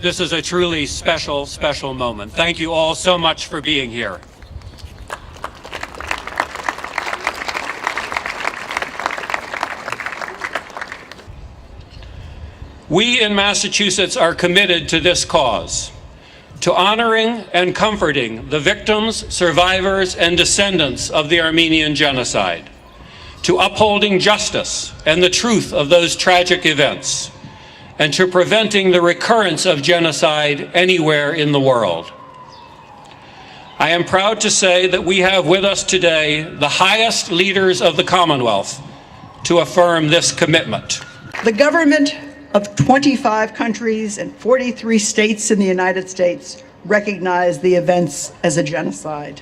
This is a truly special, special moment. Thank you all so much for being here. We in Massachusetts are committed to this cause, to honoring and comforting the victims, survivors, and descendants of the Armenian Genocide, to upholding justice and the truth of those tragic events, and to preventing the recurrence of genocide anywhere in the world. I am proud to say that we have with us today the highest leaders of the Commonwealth to affirm this commitment. The government of 25 countries and 43 states in the United States recognize the events as a genocide.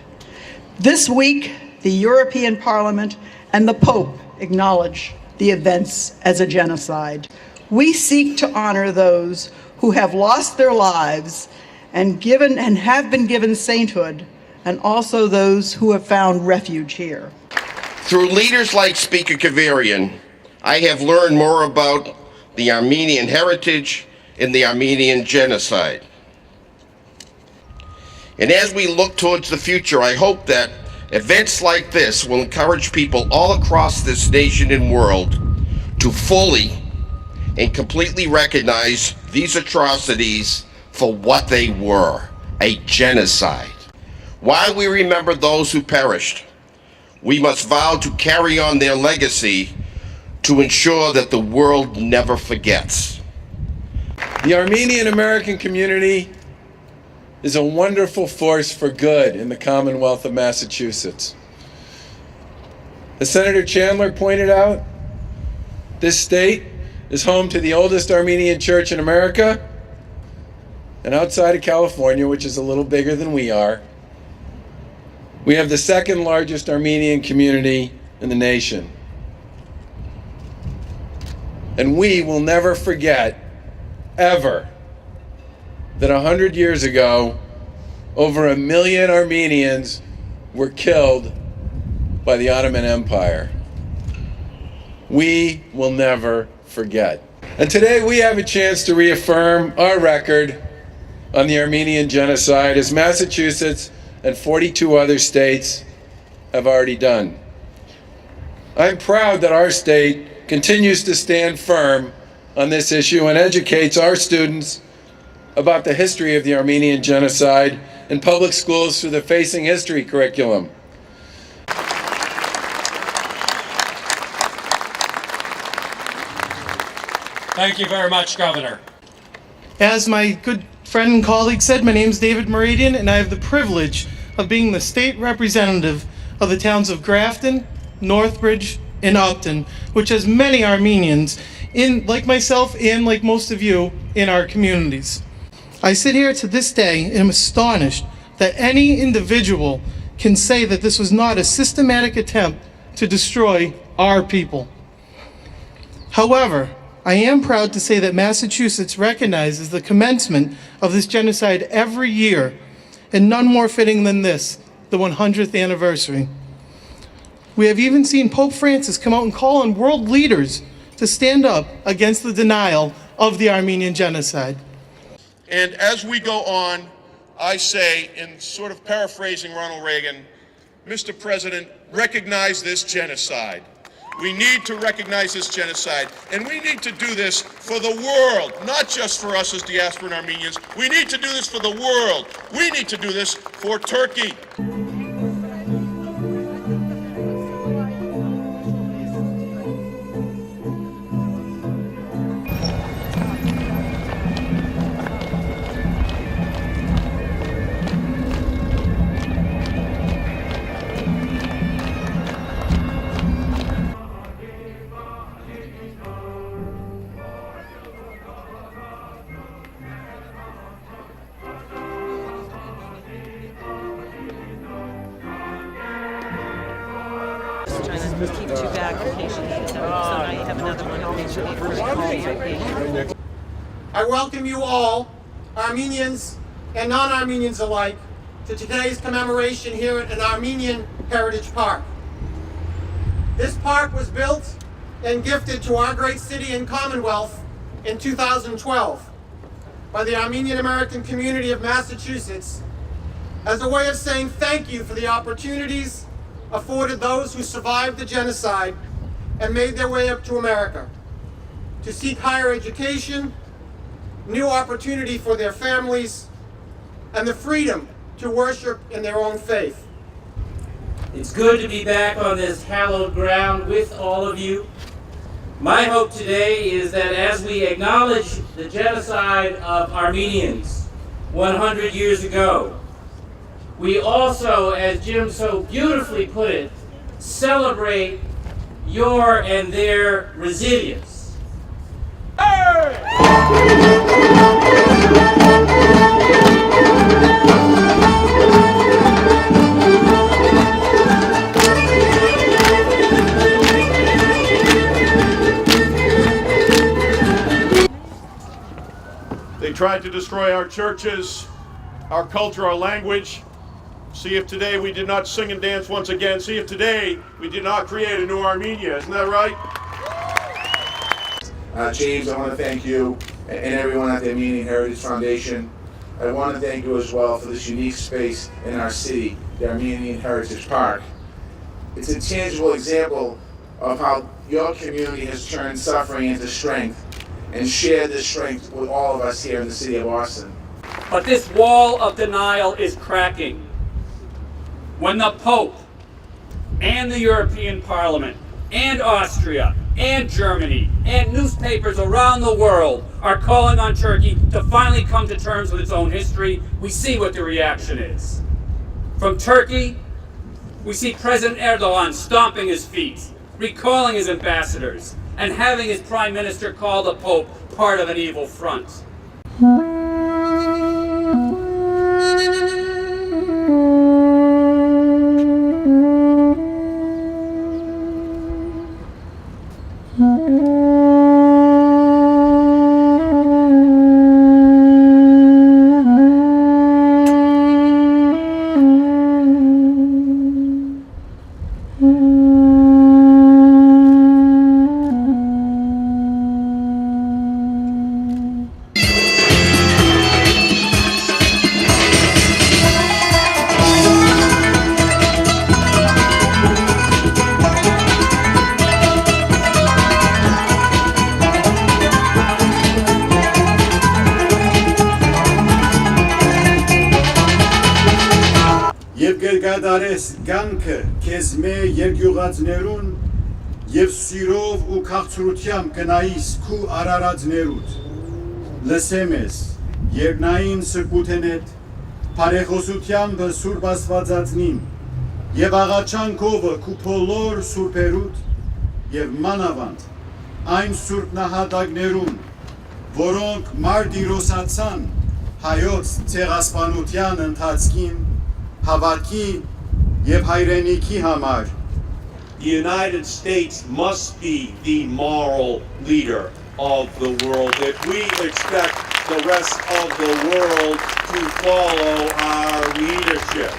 This week, the European Parliament and the Pope acknowledge the events as a genocide. We seek to honor those who have lost their lives and have been given sainthood, and also those who have found refuge here. Through leaders like Speaker Kavirian, I have learned more about the Armenian heritage and the Armenian genocide. And as we look towards the future, I hope that events like this will encourage people all across this nation and world to fully and completely recognize these atrocities for what they were, a genocide. While we remember those who perished, we must vow to carry on their legacy to ensure that the world never forgets. The Armenian American community is a wonderful force for good in the Commonwealth of Massachusetts. As Senator Chandler pointed out, this state is home to the oldest Armenian church in America, and outside of California, which is a little bigger than we are, we have the second largest Armenian community in the nation. And we will never forget, ever, that 100 years ago, over 1 million Armenians were killed by the Ottoman Empire. We will never forget. And today we have a chance to reaffirm our record on the Armenian genocide, as Massachusetts and 42 other states have already done. I'm proud that our state continues to stand firm on this issue and educates our students about the history of the Armenian genocide in public schools through the Facing History curriculum. Thank you very much, Governor. As my good friend and colleague said, my name is David Meridian, and I have the privilege of being the state representative of the towns of Grafton, Northbridge, and Upton, which has many Armenians, like myself and like most of you, in our communities. I sit here to this day and am astonished that any individual can say that this was not a systematic attempt to destroy our people. However, I am proud to say that Massachusetts recognizes the commencement of this genocide every year, and none more fitting than this, the 100th anniversary. We have even seen Pope Francis come out and call on world leaders to stand up against the denial of the Armenian genocide. And as we go on, I say, in sort of paraphrasing Ronald Reagan, Mr. President, recognize this genocide. We need to recognize this genocide, and we need to do this for the world, not just for us as diasporan Armenians. We need to do this for the world. We need to do this for Turkey. Keep two back in case you need it. So now you have another one. I'll make sure you I welcome you all, Armenians and non-Armenians alike, to today's commemoration here at an Armenian Heritage Park. This park was built and gifted to our great city and Commonwealth in 2012. by the Armenian American community of Massachusetts as a way of saying thank you for the opportunities afforded those who survived the genocide and made their way up to America to seek higher education, new opportunity for their families, and the freedom to worship in their own faith. It's good to be back on this hallowed ground with all of you. My hope today is that as we acknowledge the genocide of Armenians 100 years ago, we also, as Jim so beautifully put it, celebrate your and their resilience. They tried to destroy our churches, our culture, our language. See if today we did not sing and dance once again. See if today we did not create a new Armenia. Isn't that right? James, I want to thank you and everyone at the Armenian Heritage Foundation. I want to thank you as well for this unique space in our city, the Armenian Heritage Park. It's a tangible example of how your community has turned suffering into strength and shared this strength with all of us here in the city of Austin. But this wall of denial is cracking. When the Pope and the European Parliament and Austria and Germany and newspapers around the world are calling on Turkey to finally come to terms with its own history, we see what the reaction is. From Turkey, we see President Erdogan stomping his feet, recalling his ambassadors, and having his prime minister call the Pope part of an evil front. Գադարես գանքը քեզ մե երկյուղածներուն եւ սիրով ու քաղցրությամբ կնայիս քու արարածներուց լսեմ ես երկնային սրբութենետ բարեխոսությամբ սուրբ աստվածածնին եւ աղաչանքովը քու փոլոր սուրբերուտ եւ մանավանդ այն սուրբ նահատակներուն որոնք մարտիրոսացան հայոց ցեղասպանության ընթացքին հավատքի եւ հայրենիքի համար. The United States must be the moral leader of the world if we expect the rest of the world to follow our leadership.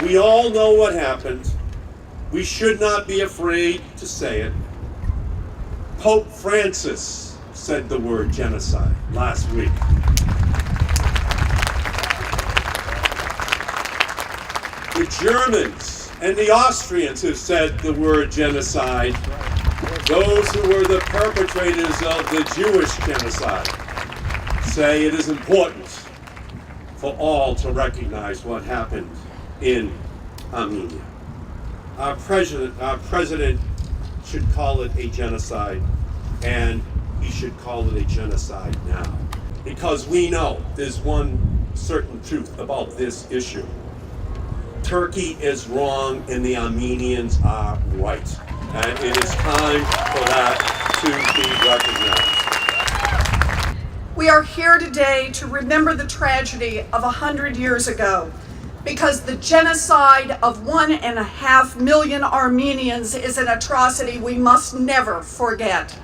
We all know what happened. We should not be afraid to say it. Pope Francis said the word genocide last week. The Germans and the Austrians have said the word genocide. Those who were the perpetrators of the Jewish genocide say it is important for all to recognize what happened in Armenia. Our president should call it a genocide, and he should call it a genocide now. Because we know there's one certain truth about this issue. Turkey is wrong and the Armenians are right. And it is time for that to be recognized. We are here today to remember the tragedy of 100 years ago, because the genocide of 1.5 million Armenians is an atrocity we must never forget.